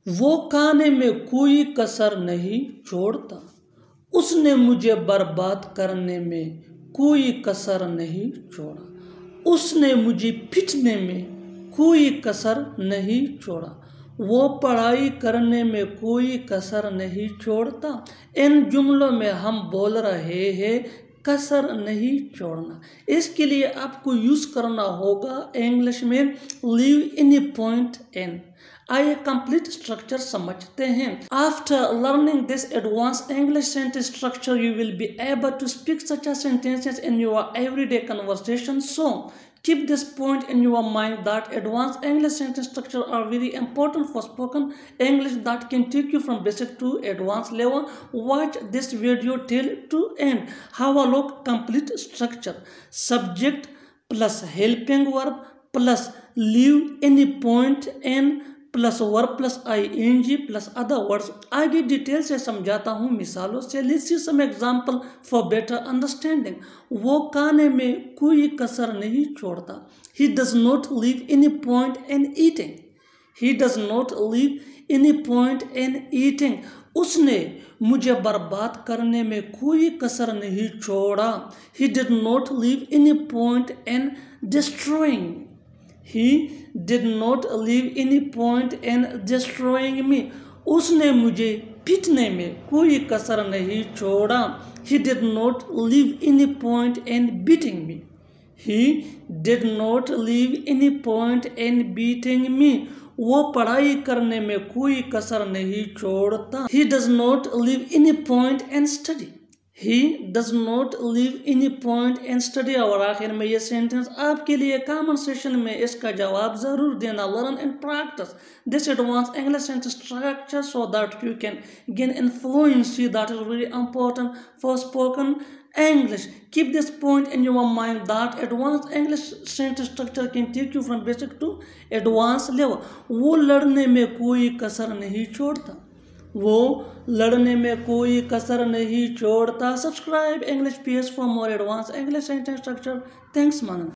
वो खाने में कोई कसर नहीं छोड़ता, उसने मुझे बर्बाद करने में कोई कसर नहीं छोड़ा, उसने मुझे पीटने में कोई कसर नहीं छोड़ा, वो पढ़ाई करने में कोई कसर नहीं छोड़ता। इन जुमलों में हम बोल रहे हैं कसर नहीं छोड़ना। इसके लिए आपको यूज़ करना होगा इंग्लिश में leave in A point in. आइए कंप्लीट स्ट्रक्चर समझते हैं। After learning this advance English sentence structure you will be able to speak such sentences in your everyday conversation. So keep this point in your mind that advanced English sentence structure are very important for spoken English that can take you from basic to advanced level. Watch this video till to end. Have a look. Complete structure: subject plus helping verb plus leave any point in plus verb plus ing plus other words. आगे detail से समझाता हूँ मिसालों से। Let's see some example for better understanding. वो खाने में कोई कसर नहीं छोड़ता। He does not leave any point in eating. He does not leave any point in eating. उसने मुझे बर्बाद करने में कोई कसर नहीं छोड़ा। He did not leave any point in destroying. He did not leave any point in destroying me. उसने मुझे पीटने में कोई कसर नहीं छोड़ा। He did not leave any point in beating me. He did not leave any point in beating me. वो पढ़ाई करने में कोई कसर नहीं छोड़ता। He does not leave any point in study. He does not leave any point in study. और आखिर में ये सेंटेंस आपके लिए कमेंट सेशन में इसका जवाब ज़रूर देना। Learn and practice this advanced English sentence structure so that you can gain fluency that is very important for spoken English. Keep this point in your mind that advanced English sentence structure can take you from basic to advanced level. वो लड़ने में कोई कसर नहीं छोड़ता। वो लड़ने में कोई कसर नहीं छोड़ता। Subscribe English PS for more advance English sentence structure. Thanks मानन।